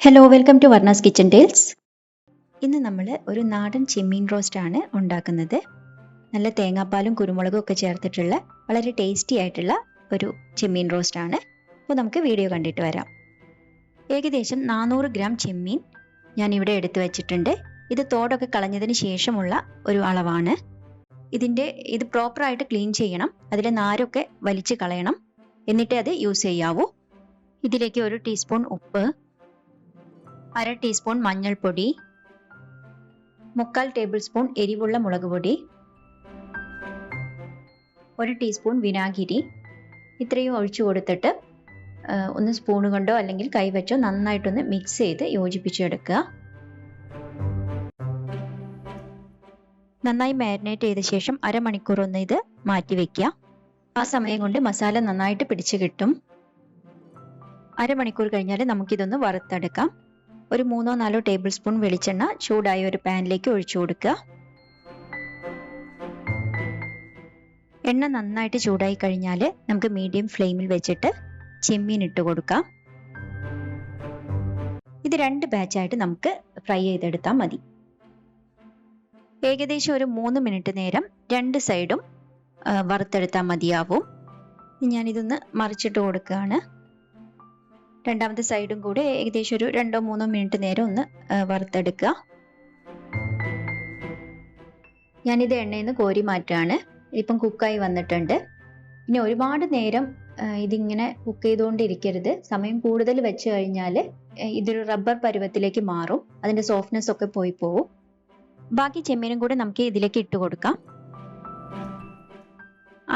Hello welcome to Varna's kitchen tales. ഇന്ന് നമ്മൾ ഒരു നാടൻ ചെമ്മീൻ റോസ്റ്റ് ആണ് ഉണ്ടാക്കുന്നത്. നല്ല തേങ്ങാപ്പാലും കുരുമുളകും ഒക്കെ ചേർത്തിട്ടുള്ള വളരെ ടേസ്റ്റി ആയിട്ടുള്ള ഒരു ചെമ്മീൻ റോസ്റ്റ് ആണ്. അപ്പോൾ നമുക്ക് വീഡിയോ കണ്ടിട്ട് വരാം. ഏകദേശം 400 ഗ്രാം ചെമ്മീൻ ഞാൻ ഇവിടെ എടുത്തു വെച്ചിട്ടുണ്ട്. ഇത് തോടൊക്കെ കളഞ്ഞതിന് ശേഷമുള്ള ഒരു അളവാണ്. ഇത് പ്രോപ്പറായിട്ട് ക്ലീൻ ചെയ്യണം. അതിലെ നാരൊക്കെ വലിച്ചു കളയണം. എന്നിട്ടേ അത് യൂസ് ചെയ്യാവൂ. ഇതിലേക്ക് 1 ടീസ്പൂൺ ഉപ്പ്, 1/2 ടീസ്പൂൺ മഞ്ഞൾപ്പൊടി, 3/4 ടേബിൾ സ്പൂൺ എരിവുള്ള മുളക് പൊടി, 1 ടീസ്പൂൺ വിനാഗിരി, ഇത്രയും ഒഴിച്ചു കൊടുത്തിട്ട് ഒന്ന് സ്പൂൺ കൊണ്ടോ അല്ലെങ്കിൽ കൈ വെച്ചോ നന്നായിട്ടൊന്ന് മിക്സ് ചെയ്ത് യോജിപ്പിച്ചെടുക്കുക. നന്നായി മാരിനേറ്റ് ചെയ്ത ശേഷം അരമണിക്കൂർ ഒന്ന് ഇത് മാറ്റി വെക്കുക. ആ സമയം കൊണ്ട് മസാല നന്നായിട്ട് പിടിച്ചു കിട്ടും. അരമണിക്കൂർ കഴിഞ്ഞാൽ നമുക്കിതൊന്ന് വറുത്തെടുക്കാം. ഒരു 3-4 ടേബിൾ സ്പൂൺ വെളിച്ചെണ്ണ ചൂടായ ഒരു പാനിലേക്ക് ഒഴിച്ചു കൊടുക്കുക. എണ്ണ നന്നായിട്ട് ചൂടായി കഴിഞ്ഞാൽ നമുക്ക് മീഡിയം ഫ്ലെയിമിൽ വെച്ചിട്ട് ചെമ്മീൻ ഇട്ട് കൊടുക്കാം. ഇത് 2 ബാച്ചായിട്ട് നമുക്ക് ഫ്രൈ ചെയ്തെടുത്താൽ മതി. ഏകദേശം ഒരു 3 മിനിറ്റ് നേരം 2 സൈഡും വറുത്തെടുത്താൽ മതിയാവും. ഞാനിതൊന്ന് മറിച്ചിട്ട് കൊടുക്കുകയാണ്. രണ്ടാമത്തെ സൈഡും കൂടെ ഏകദേശം ഒരു 2-3 മിനിറ്റ് നേരം ഒന്ന് വറുത്തെടുക്കുക. ഞാനിത് എണ്ണയിൽ നിന്ന് കോരി മാറ്റാണ്. ഇപ്പം കുക്കായി വന്നിട്ടുണ്ട്. ഇനി ഒരുപാട് നേരം ഇതിങ്ങനെ കുക്ക് ചെയ്തുകൊണ്ടിരിക്കരുത്. സമയം കൂടുതൽ വെച്ച് കഴിഞ്ഞാൽ ഇതൊരു റബ്ബർ പരുവത്തിലേക്ക് മാറും. അതിൻ്റെ സോഫ്റ്റ്നെസ് ഒക്കെ പോയി പോവും. ബാക്കി ചെമ്മീനും കൂടെ നമുക്ക് ഇതിലേക്ക് ഇട്ട് കൊടുക്കാം.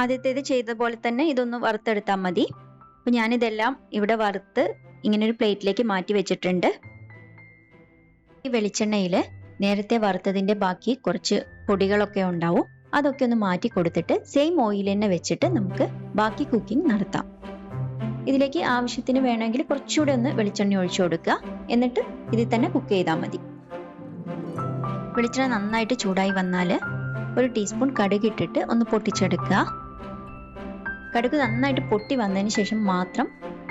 ആദ്യത്തേത് ചെയ്ത പോലെ തന്നെ ഇതൊന്ന് വറുത്തെടുത്താൽ മതി. അപ്പോൾ ഞാനിതെല്ലാം ഇവിടെ വറുത്ത് ഇങ്ങനെ ഒരു പ്ലേറ്റിലേക്ക് മാറ്റി വെച്ചിട്ടുണ്ട്. ഈ വെളിച്ചെണ്ണയിൽ നേരത്തെ വറുത്തതിൻ്റെ ബാക്കി കുറച്ച് പൊടികളൊക്കെ ഉണ്ടാവും. അതൊക്കെ ഒന്ന് മാറ്റി കൊടുത്തിട്ട് സെയിം ഓയിൽ തന്നെ വെച്ചിട്ട് നമുക്ക് ബാക്കി കുക്കിംഗ് നടത്താം. ഇതിലേക്ക് ആവശ്യത്തിന് വേണമെങ്കിൽ കുറച്ചുകൂടെ ഒന്ന് വെളിച്ചെണ്ണ ഒഴിച്ചു കൊടുക്കുക. എന്നിട്ട് ഇതിൽ തന്നെ കുക്ക് ചെയ്താൽ മതി. വെളിച്ചെണ്ണ നന്നായിട്ട് ചൂടായി വന്നാൽ 1 ടീസ്പൂൺ കടുക് ഇട്ടിട്ട് ഒന്ന് പൊട്ടിച്ചെടുക്കുക. കടുക് നന്നായിട്ട് പൊട്ടി വന്നതിന് ശേഷം മാത്രം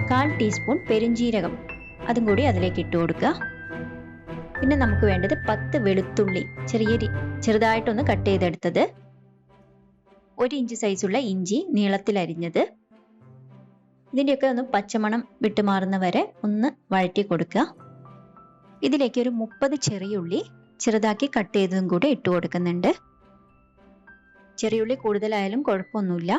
1/4 ടീസ്പൂൺ പെരുംജീരകം അതും കൂടി അതിലേക്ക് ഇട്ട് കൊടുക്കുക. പിന്നെ നമുക്ക് വേണ്ടത് 10 വെളുത്തുള്ളി ചെറുതായിട്ടൊന്ന് കട്ട് ചെയ്തെടുത്തത്, 1 ഇഞ്ച് സൈസുള്ള ഇഞ്ചി നീളത്തിൽ അരിഞ്ഞത്. ഇതിൻ്റെയൊക്കെ ഒന്ന് പച്ചമണം വിട്ടുമാറുന്ന വരെ ഒന്ന് വഴറ്റി കൊടുക്കുക. ഇതിലേക്ക് ഒരു 30 ചെറിയുള്ളി ചെറുതാക്കി കട്ട് ചെയ്തതും കൂടി ഇട്ട് കൊടുക്കുന്നുണ്ട്. ചെറിയുള്ളി കൂടുതലായാലും കുഴപ്പമൊന്നുമില്ല.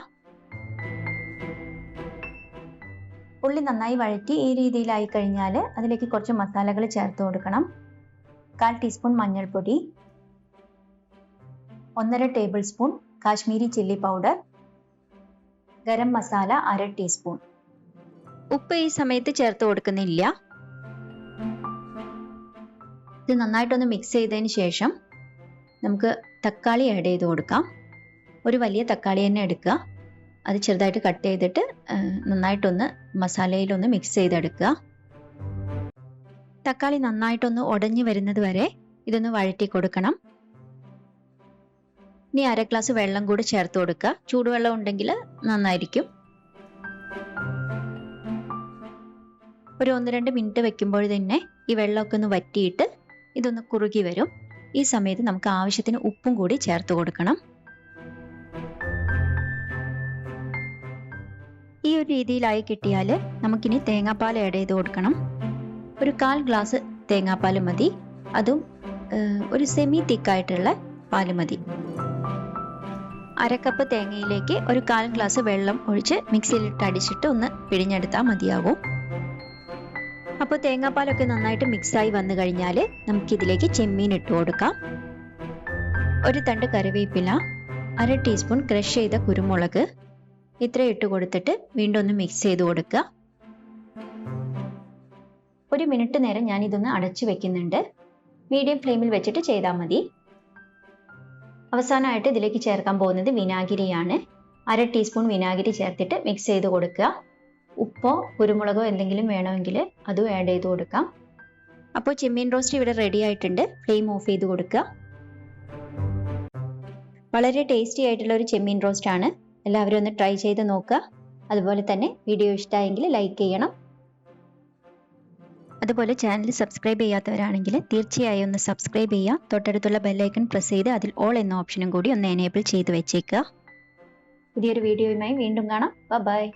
ഉള്ളി നന്നായി വഴറ്റി ഈ രീതിയിലായി കഴിഞ്ഞാൽ അതിലേക്ക് കുറച്ച് മസാലകൾ ചേർത്ത് കൊടുക്കണം. 1/4 ടീസ്പൂൺ മഞ്ഞൾപ്പൊടി, 1.5 table spoon Kashmiri chilli powder, garam masala 1/2 teaspoon. ഉപ്പ് ഈ സമയത്ത് ചേർത്ത് കൊടുക്കുന്നില്ല. ഇത് നന്നായിട്ടൊന്ന് മിക്സ് ചെയ്തതിന് ശേഷം നമുക്ക് തക്കാളി ആഡ് ചെയ്ത് കൊടുക്കാം. ഒരു വലിയ തക്കാളി തന്നെ എടുക്കുക. അത് ചെറുതായിട്ട് കട്ട് ചെയ്തിട്ട് നന്നായിട്ടൊന്ന് മസാലയിലൊന്ന് മിക്സ് ചെയ്തെടുക്കുക. തക്കാളി നന്നായിട്ടൊന്ന് ഉടഞ്ഞു വരുന്നത് വരെ ഇതൊന്ന് വഴറ്റി കൊടുക്കണം. ഇനി 1/2 ഗ്ലാസ് വെള്ളം കൂടി ചേർത്ത് കൊടുക്കുക. ചൂടുവെള്ളം ഉണ്ടെങ്കിൽ നന്നായിരിക്കും. ഒരു 1-2 മിനിറ്റ് വെക്കുമ്പോൾ തന്നെ ഈ വെള്ളമൊക്കെ ഒന്ന് വറ്റിയിട്ട് ഇതൊന്ന് കുറുകി വരും. ഈ സമയത്ത് നമുക്ക് ആവശ്യത്തിന് ഉപ്പും കൂടി ചേർത്ത് കൊടുക്കണം. ഈ ഒരു രീതിയിലായി കിട്ടിയാൽ നമുക്കിനി തേങ്ങാപ്പാൽ ആഡ് ചെയ്ത് കൊടുക്കണം. ഒരു 1/4 ഗ്ലാസ് തേങ്ങാപ്പാൽ മതി. അതും ഒരു സെമി തിക്കായിട്ടുള്ള പാൽ മതി. 1/2 കപ്പ് തേങ്ങയിലേക്ക് ഒരു 1/4 ഗ്ലാസ് വെള്ളം ഒഴിച്ച് മിക്സിയിലിട്ട് അടിച്ചിട്ട് ഒന്ന് പിഴിഞ്ഞെടുത്താൽ മതിയാവും. അപ്പോൾ തേങ്ങാപ്പാലൊക്കെ നന്നായിട്ട് മിക്സായി വന്നു കഴിഞ്ഞാൽ നമുക്കിതിലേക്ക് ചെമ്മീൻ ഇട്ട് കൊടുക്കാം. ഒരു തണ്ട് കറിവേപ്പില, 1/2 ടീസ്പൂൺ ക്രഷ് ചെയ്ത കുരുമുളക്, ഇത്ര ഇട്ട് കൊടുത്തിട്ട് വീണ്ടും ഒന്ന് മിക്സ് ചെയ്ത് കൊടുക്കുക. 1 മിനിറ്റ് നേരം ഞാൻ ഇതൊന്ന് അടച്ചു വെക്കുന്നുണ്ട്. മീഡിയം ഫ്ലെയിമിൽ വെച്ചിട്ട് ചെയ്താൽ മതി. അവസാനമായിട്ട് ഇതിലേക്ക് ചേർക്കാൻ പോകുന്നത് വിനാഗിരിയാണ്. 1/2 ടീസ്പൂൺ വിനാഗിരി ചേർത്തിട്ട് മിക്സ് ചെയ്ത് കൊടുക്കുക. ഉപ്പോ കുരുമുളകോ എന്തെങ്കിലും വേണമെങ്കിൽ അതും ആഡ് ചെയ്ത് കൊടുക്കാം. അപ്പോൾ ചെമ്മീൻ റോസ്റ്റ് ഇവിടെ റെഡി ആയിട്ടുണ്ട്. ഫ്ലെയിം ഓഫ് ചെയ്ത് കൊടുക്കുക. വളരെ ടേസ്റ്റി ആയിട്ടുള്ള ഒരു ചെമ്മീൻ റോസ്റ്റ് ആണ്. എല്ലാവരും ഒന്ന് ട്രൈ ചെയ്ത് നോക്കുക. അതുപോലെ തന്നെ വീഡിയോ ഇഷ്ടമായെങ്കിൽ ലൈക്ക് ചെയ്യണം. അതുപോലെ ചാനൽ സബ്സ്ക്രൈബ് ചെയ്യാത്തവരാണെങ്കിൽ തീർച്ചയായും ഒന്ന് സബ്സ്ക്രൈബ് ചെയ്യുക. തൊട്ടടുത്തുള്ള ബെല്ലൈക്കൺ പ്രസ് ചെയ്ത് അതിൽ ഓൾ എന്ന ഓപ്ഷനും കൂടി ഒന്ന് എനേബിൾ ചെയ്ത് വെച്ചേക്കുക. പുതിയൊരു വീഡിയോയുമായി വീണ്ടും കാണാം. ബൈ.